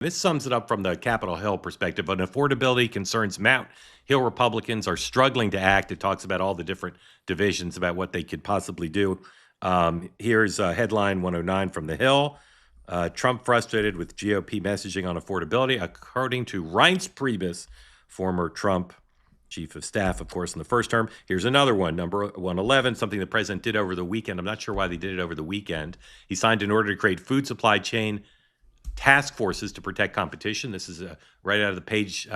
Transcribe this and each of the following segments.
This sums it up from the Capitol Hill perspective. On affordability concerns, Mount Hill Republicans are struggling to act. It talks about all the different divisions about what they could possibly do. Here's headline 109 from the Hill. Trump frustrated with GOP messaging on affordability, according to Reince Priebus, former Trump chief of staff, of course, in the first term. Here's another one, number 111, something the president did over the weekend. I'm not sure why they did it over the weekend. He signed an order to create food supply chain task forces to protect competition. This is right out of the page,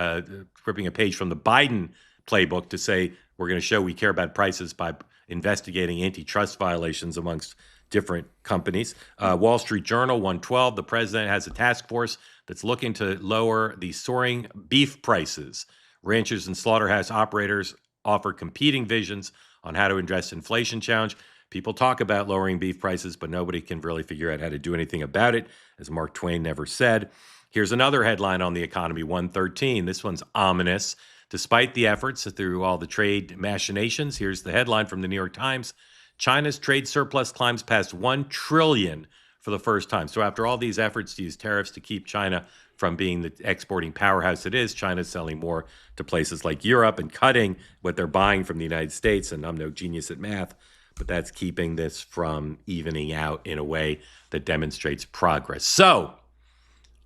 ripping a page from the Biden playbook to say we're going to show we care about prices by investigating antitrust violations amongst different companies. Wall Street Journal 112, the president has a task force that's looking to lower the soaring beef prices. Ranchers and slaughterhouse operators offer competing visions on how to address inflation challenge. People talk about lowering beef prices, but nobody can really figure out how to do anything about it, as Mark Twain never said. Here's another headline on the economy, 113. This one's ominous. Despite the efforts through all the trade machinations, here's the headline from the New York Times. China's trade surplus climbs past 1 trillion for the first time. So after all these efforts to use tariffs to keep China from being the exporting powerhouse it is, China's selling more to places like Europe and cutting what they're buying from the United States. And I'm no genius at math, but that's keeping this from evening out in a way that demonstrates progress. So,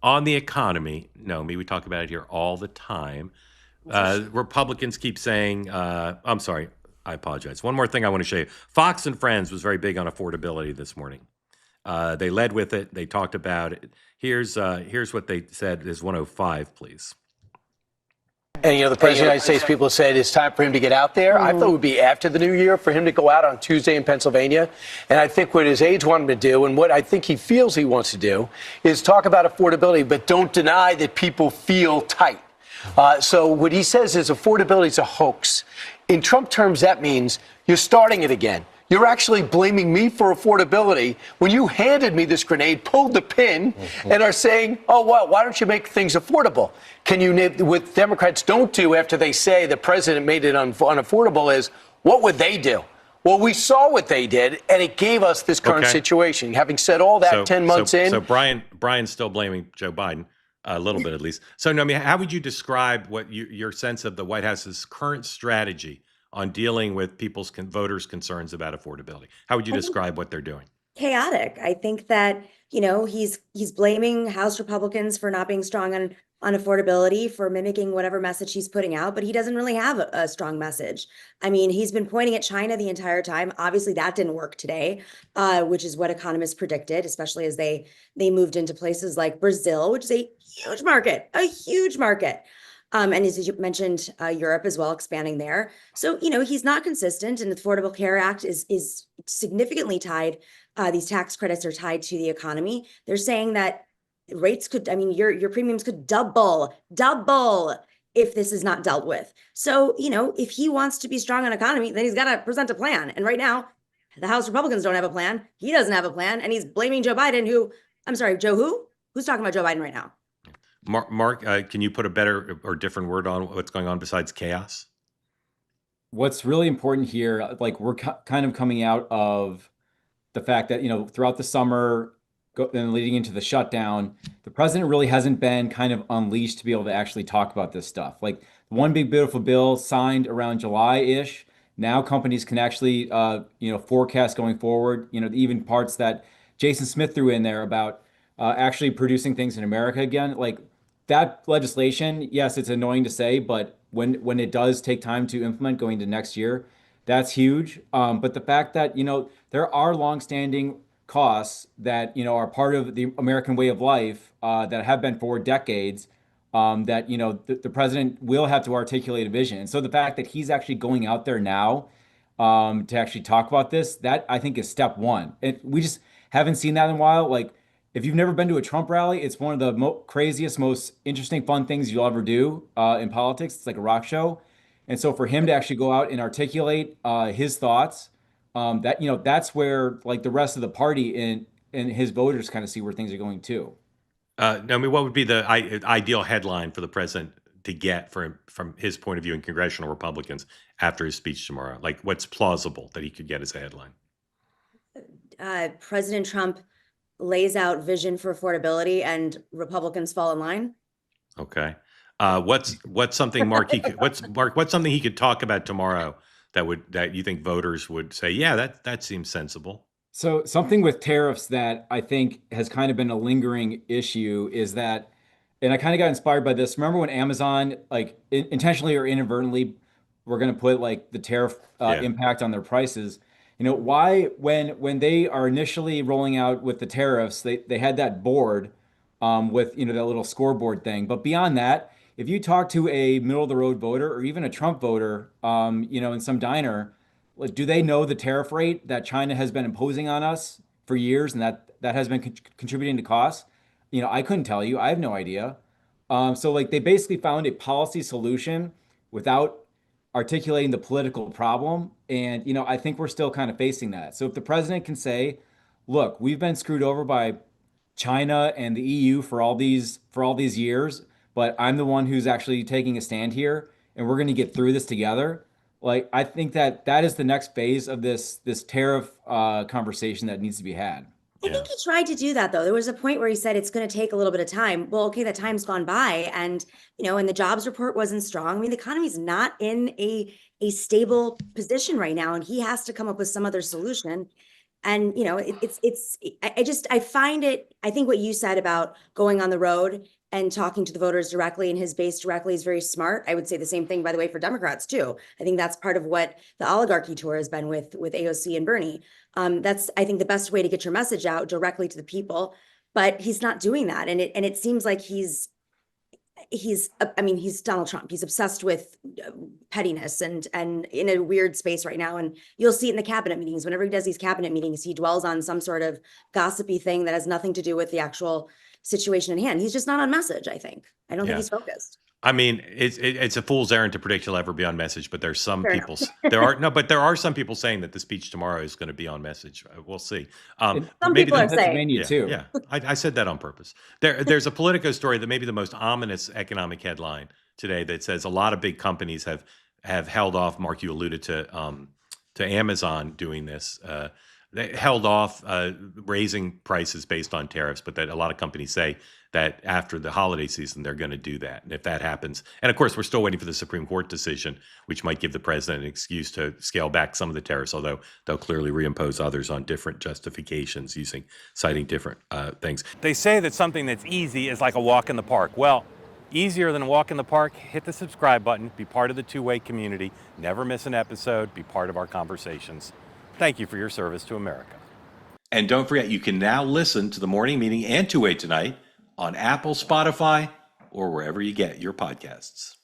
on the economy, Naomi, we talk about it here all the time. Republicans keep saying, I'm sorry, I apologize. One more thing I want to show you. Fox and Friends was very big on affordability this morning. They led with it. They talked about it. Here's what they said is 105, please. And, the President of the United States, people said it's time for him to get out there. I thought it would be after the new year for him to go out on Tuesday in Pennsylvania. And I think what his aides want him to do, and what I think he feels he wants to do, is talk about affordability, but don't deny that people feel tight. So what he says is affordability is a hoax. In Trump terms, that means you're starting it again. You're actually blaming me for affordability when you handed me this grenade, pulled the pin, and are saying, oh, well, why don't you make things affordable? Can you, what Democrats don't do after they say the president made it unaffordable is, what would they do? Well, we saw what they did, and it gave us this current situation. Having said all that, 10 months in. So Brian's still blaming Joe Biden, a little bit at least. So, Naomi, how would you describe what your sense of the White House's current strategy on dealing with voters' concerns about affordability? How would you describe what they're doing? Chaotic. I think that, he's blaming House Republicans for not being strong on affordability, for mimicking whatever message he's putting out, but he doesn't really have a strong message. I mean, he's been pointing at China the entire time. Obviously, that didn't work today, which is what economists predicted, especially as they moved into places like Brazil, which is a huge market. And as you mentioned, Europe as well, expanding there. So, he's not consistent, and the Affordable Care Act is significantly tied. These tax credits are tied to the economy. They're saying that rates your premiums could double if this is not dealt with. So, if he wants to be strong on economy, then he's got to present a plan. And right now, the House Republicans don't have a plan. He doesn't have a plan, and he's blaming Joe Biden, Joe who? Who's talking about Joe Biden right now? Mark, can you put a better or different word on what's going on besides chaos? What's really important here, we're kind of coming out of the fact that, throughout the summer and leading into the shutdown, the president really hasn't been kind of unleashed to be able to actually talk about this stuff. Like one big beautiful bill signed around July-ish. Now companies can actually, forecast going forward, even parts that Jason Smith threw in there about actually producing things in America again. Like that legislation, yes, it's annoying to say, but when it does take time to implement going into next year, that's huge. But the fact that, there are longstanding costs that, are part of the American way of life that have been for decades, that, the president will have to articulate a vision. And so the fact that he's actually going out there now to actually talk about this, that I think is step one. And we just haven't seen that in a while. Like, if you've never been to a Trump rally, it's one of the craziest, most interesting, fun things you'll ever do in politics. It's like a rock show. And so for him to actually go out and articulate his thoughts, that's where like the rest of the party and his voters kind of see where things are going too. Naomi, what would be the ideal headline for the president to get from his point of view in congressional Republicans after his speech tomorrow? Like what's plausible that he could get as a headline? President Trump lays out vision for affordability and Republicans fall in line. Okay. What's something Mark what's something he could talk about tomorrow that you think voters would say, yeah, that seems sensible. So something with tariffs that I think has kind of been a lingering issue is that, and I kind of got inspired by this. Remember when Amazon, like intentionally or inadvertently, were going to put like the tariff Yeah. impact on their prices? You know, why when they are initially rolling out with the tariffs, they had that board with that little scoreboard thing. But beyond that, if you talk to a middle of the road voter or even a Trump voter, in some diner, like, do they know the tariff rate that China has been imposing on us for years and that has been contributing to costs? I couldn't tell you. I have no idea. So like they basically found a policy solution without articulating the political problem. And, I think we're still kind of facing that. So if the president can say, look, we've been screwed over by China and the EU for all these years, but I'm the one who's actually taking a stand here and we're going to get through this together. Like, I think that is the next phase of this tariff conversation that needs to be had. I think he tried to do that, though. There was a point where he said it's going to take a little bit of time. Well, okay, that time's gone by, and and the jobs report wasn't strong. I mean, the economy's not in a stable position right now, and he has to come up with some other solution. And I find it. I think what you said about going on the road and talking to the voters directly and his base directly is very smart. I would say the same thing, by the way, for Democrats too. I think that's part of what the oligarchy tour has been with AOC and Bernie. That's, I think, the best way to get your message out directly to the people. But he's not doing that, and it seems like he's Donald Trump. He's obsessed with pettiness and in a weird space right now. And you'll see it in the cabinet meetings. Whenever he does these cabinet meetings, he dwells on some sort of gossipy thing that has nothing to do with the actual situation in hand. He's just not on message, I think. I don't think he's focused. I mean, it's a fool's errand to predict he'll ever be on message, but there's some Fair people, there are some people saying that the speech tomorrow is going to be on message. We'll see. Some people are saying, Pennsylvania too. Yeah, I said that on purpose. There's a Politico story that may be the most ominous economic headline today that says a lot of big companies have held off. Mark, you alluded to Amazon doing this. They held off raising prices based on tariffs, but that a lot of companies say that after the holiday season, they're going to do that. And if that happens, and of course, we're still waiting for the Supreme Court decision, which might give the president an excuse to scale back some of the tariffs, although they'll clearly reimpose others on different justifications citing different things. They say that something that's easy is like a walk in the park. Well, easier than a walk in the park, hit the subscribe button, be part of the two-way community, never miss an episode, be part of our conversations. Thank you for your service to America. And don't forget, you can now listen to the morning meeting and Two-Way Tonight on Apple, Spotify, or wherever you get your podcasts.